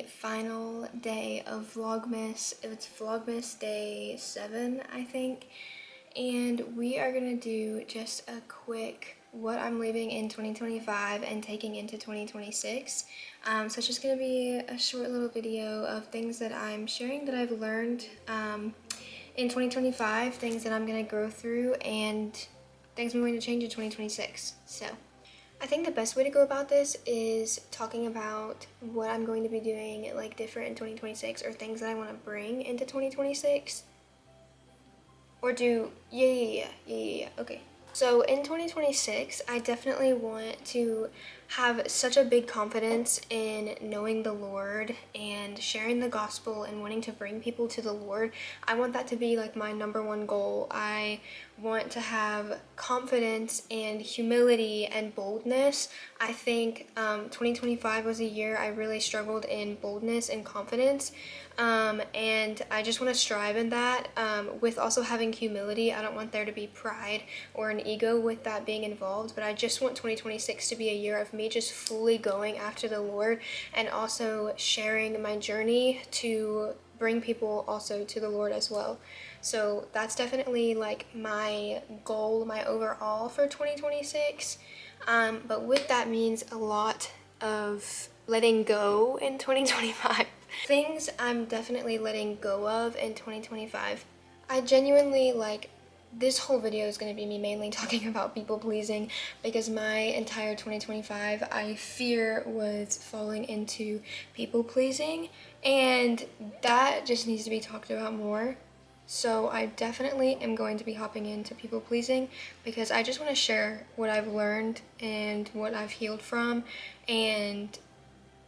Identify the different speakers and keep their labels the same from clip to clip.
Speaker 1: final day of Vlogmas. It's Vlogmas day 7, I think. And we are gonna do just a quick what I'm leaving in 2025 and taking into 2026. So it's just gonna be a short little video of things that I'm sharing that I've learned in 2025, things that I'm gonna grow through, and things I'm going to change in 2026. So I think the best way to go about this is talking about what I'm going to be doing like different in 2026, or things that I want to bring into 2026. Or do, yeah, okay. So in 2026, I definitely want to have such a big confidence in knowing the Lord and sharing the gospel and wanting to bring people to the Lord. I want that to be like my #1 goal. I want to have confidence and humility and boldness. I think 2025 was a year I really struggled in boldness and confidence. And I just want to strive in that with also having humility. I don't want there to be pride or an ego with that being involved, but I just want 2026 to be a year of me just fully going after the Lord and also sharing my journey to bring people also to the Lord as well. So that's definitely like my goal, my overall for 2026. But with that means a lot of letting go in 2025. Things I'm definitely letting go of in 2025. I genuinely this whole video is going to be me mainly talking about people pleasing, because my entire 2025 I fear was falling into people pleasing, and that just needs to be talked about more. So I definitely am going to be hopping into people pleasing because I just want to share what I've learned and what I've healed from and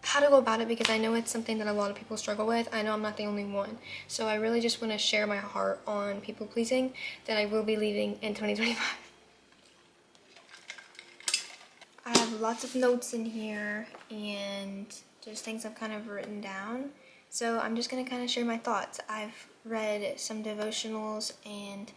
Speaker 1: how to go about it, because I know it's something that a lot of people struggle with. I know I'm not the only one. So I really just want to share my heart on people pleasing that I will be leaving in 2025. I have lots of notes in here and just things I've kind of written down. So I'm just going to kind of share my thoughts. I've read some devotionals and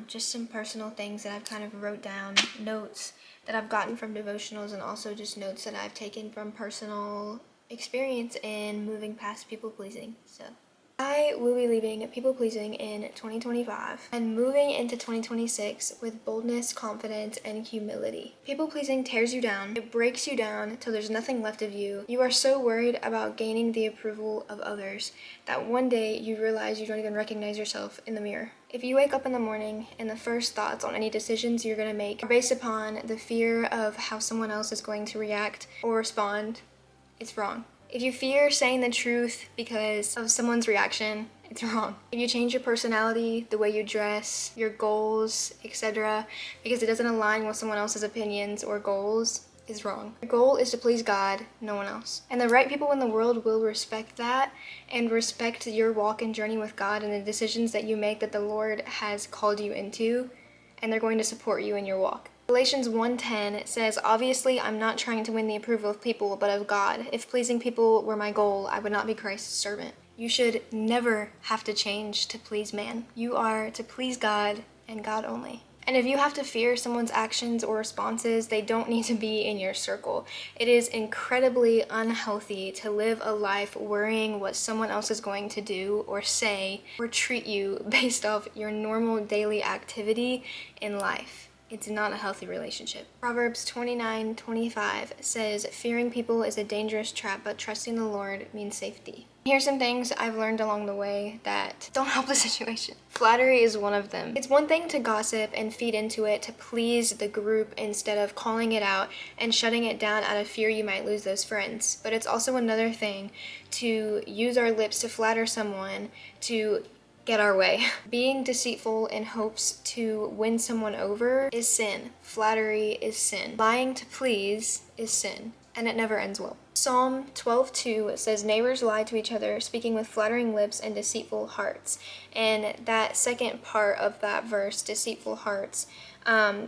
Speaker 1: just some personal things that I've kind of wrote down, notes that I've gotten from devotionals, and also just notes that I've taken from personal experience in moving past people pleasing. So I will be leaving people pleasing in 2025 and moving into 2026 with boldness, confidence, and humility. People pleasing tears you down. It breaks you down till there's nothing left of you. You are so worried about gaining the approval of others that one day you realize you don't even recognize yourself in the mirror. If you wake up in the morning and the first thoughts on any decisions you're going to make are based upon the fear of how someone else is going to react or respond, it's wrong. If you fear saying the truth because of someone's reaction, it's wrong. If you change your personality, the way you dress, your goals, etc., because it doesn't align with someone else's opinions or goals, is wrong. Your goal is to please God, no one else. And the right people in the world will respect that and respect your walk and journey with God and the decisions that you make that the Lord has called you into, and they're going to support you in your walk. Galatians 1:10 says, "Obviously, I'm not trying to win the approval of people, but of God. If pleasing people were my goal, I would not be Christ's servant." You should never have to change to please man. You are to please God and God only. And if you have to fear someone's actions or responses, they don't need to be in your circle. It is incredibly unhealthy to live a life worrying what someone else is going to do or say or treat you based off your normal daily activity in life. It's not a healthy relationship. Proverbs 29:25 says, "Fearing people is a dangerous trap, but trusting the Lord means safety." Here's some things I've learned along the way that don't help the situation. Flattery is one of them. It's one thing to gossip and feed into it to please the group instead of calling it out and shutting it down out of fear you might lose those friends. But it's also another thing to use our lips to flatter someone to get our way. Being deceitful in hopes to win someone over is sin. Flattery is sin. Lying to please is sin, and it never ends well. Psalm 12:2 says, "Neighbors lie to each other, speaking with flattering lips and deceitful hearts." And that second part of that verse, deceitful hearts,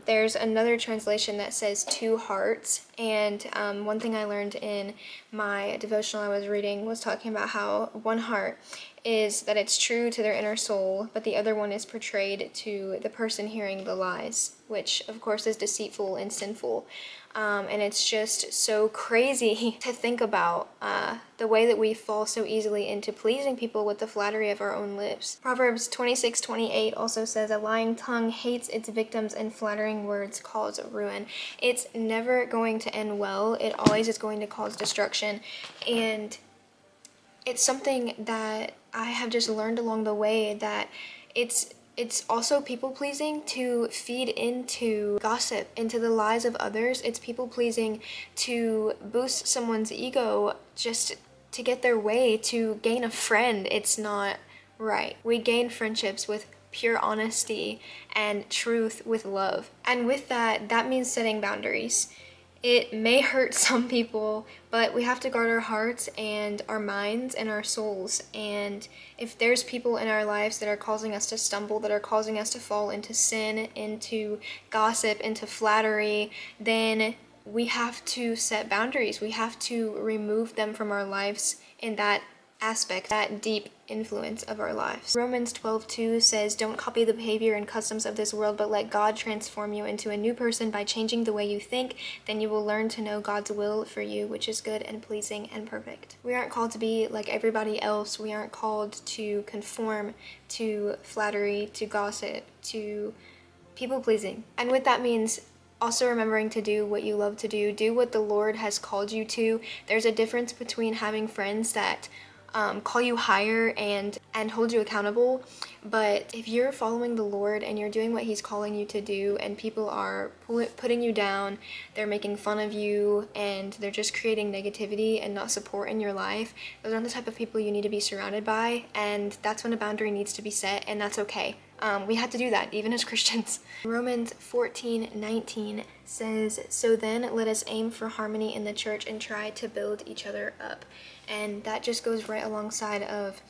Speaker 1: there's another translation that says two hearts. And one thing I learned in my devotional I was reading was talking about how one heart is that it's true to their inner soul, but the other one is portrayed to the person hearing the lies, which of course is deceitful and sinful. And it's just so crazy to think about the way that we fall so easily into pleasing people with the flattery of our own lips. Proverbs 26:28 also says, "A lying tongue hates its victims and flattering words cause ruin." It's never going to end well. It always is going to cause destruction. And it's something that I have just learned along the way, that it's also people pleasing to feed into gossip, into the lies of others. It's people pleasing to boost someone's ego just to get their way, to gain a friend. It's not right. We gain friendships with pure honesty and truth with love. And with that, that means setting boundaries. It may hurt some people, but we have to guard our hearts and our minds and our souls. And if there's people in our lives that are causing us to stumble, that are causing us to fall into sin, into gossip, into flattery, then we have to set boundaries. We have to remove them from our lives in that aspect, that deep influence of our lives. Romans 12:2 says, "Don't copy the behavior and customs of this world, but let God transform you into a new person by changing the way you think. Then you will learn to know God's will for you, which is good and pleasing and perfect." We aren't called to be like everybody else. We aren't called to conform to flattery, to gossip, to people pleasing. And what that means, also remembering to do what you love to do what the Lord has called you to. There's a difference between having friends that call you higher and hold you accountable. But if you're following the Lord and you're doing what he's calling you to do, and people are putting you down, they're making fun of you, and they're just creating negativity and not support in your life, those aren't the type of people you need to be surrounded by. And that's when a boundary needs to be set, and that's okay. We have to do that, even as Christians. Romans 14:19 says, "So then let us aim for harmony in the church and try to build each other up." And that just goes right alongside of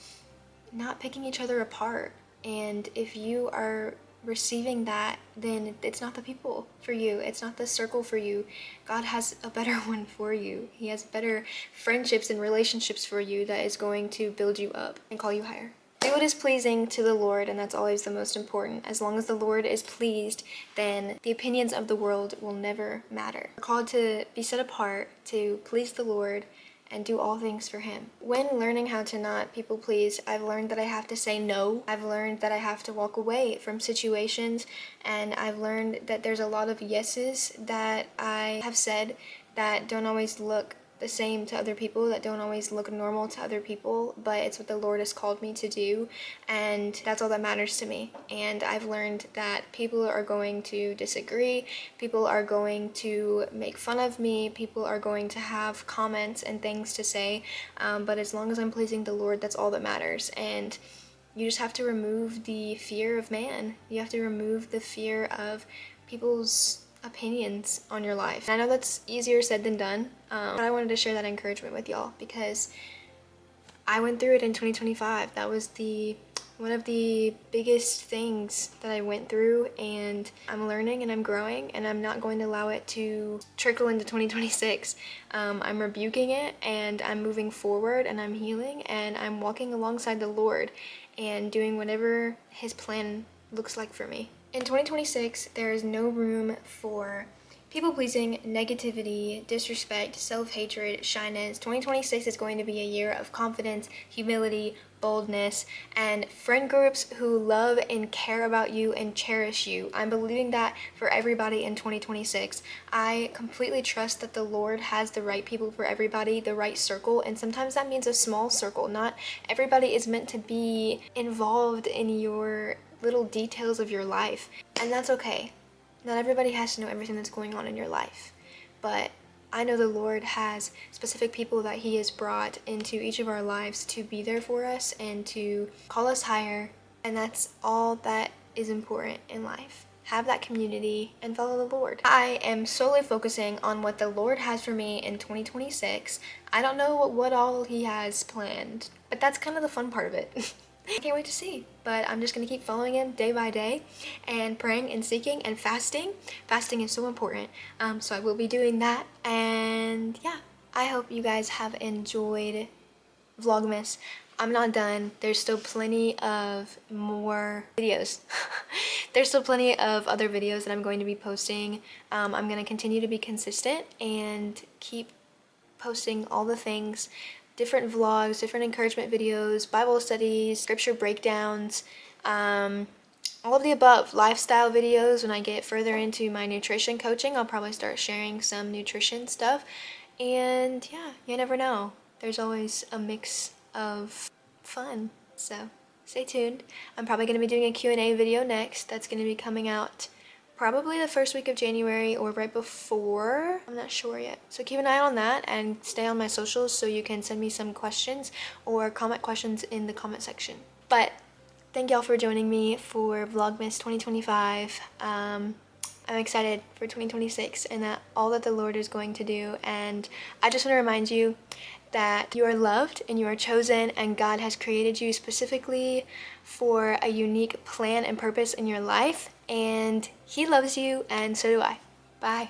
Speaker 1: not picking each other apart. And if you are receiving that, then it's not the people for you. It's not the circle for you. God has a better one for you. He has better friendships and relationships for you that is going to build you up and call you higher. Do what is pleasing to the Lord, and that's always the most important. As long as the Lord is pleased, then the opinions of the world will never matter. We're called to be set apart, to please the Lord, and do all things for him. When learning how to not people please, I've learned that I have to say no. I've learned that I have to walk away from situations, and I've learned that there's a lot of yeses that I have said that don't always look the same to other people, that don't always look normal to other people, but it's what the Lord has called me to do, and that's all that matters to me. And I've learned that people are going to disagree, people are going to make fun of me, people are going to have comments and things to say, but as long as I'm pleasing the Lord, that's all that matters. And you just have to remove the fear of man. You have to remove the fear of people's opinions on your life. And I know that's easier said than done, but I wanted to share that encouragement with y'all because I went through it in 2025. That was one of the biggest things that I went through, and I'm learning and I'm growing, and I'm not going to allow it to trickle into 2026. I'm rebuking it, and I'm moving forward, and I'm healing, and I'm walking alongside the Lord and doing whatever his plan looks like for me. In 2026, there is no room for people-pleasing, negativity, disrespect, self-hatred, shyness. 2026 is going to be a year of confidence, humility, boldness, and friend groups who love and care about you and cherish you. I'm believing that for everybody in 2026. I completely trust that the Lord has the right people for everybody, the right circle, and sometimes that means a small circle. Not everybody is meant to be involved in your little details of your life, and that's okay. Not everybody has to know everything that's going on in your life, but I know the Lord has specific people that he has brought into each of our lives to be there for us and to call us higher, and that's all that is important in life. Have that community and follow the Lord. I am solely focusing on what the Lord has for me in 2026. I don't know what all he has planned, but that's kind of the fun part of it. I can't wait to see, but I'm just going to keep following him day by day and praying and seeking and fasting. Fasting is so important, so I will be doing that. And yeah, I hope you guys have enjoyed Vlogmas. I'm not done. There's still plenty of more videos. There's still plenty of other videos that I'm going to be posting. I'm going to continue to be consistent and keep posting all the things, different vlogs, different encouragement videos, Bible studies, scripture breakdowns, all of the above, lifestyle videos. When I get further into my nutrition coaching, I'll probably start sharing some nutrition stuff. And yeah, you never know. There's always a mix of fun. So stay tuned. I'm probably going to be doing a Q&A video next. That's going to be coming out probably the first week of January or right before. I'm not sure yet. So keep an eye on that and stay on my socials so you can send me some questions or comment questions in the comment section. But thank y'all for joining me for Vlogmas 2025. I'm excited for 2026 and that all that the Lord is going to do. And I just want to remind you that you are loved and you are chosen, and God has created you specifically for a unique plan and purpose in your life. And He loves you, and so do I. Bye.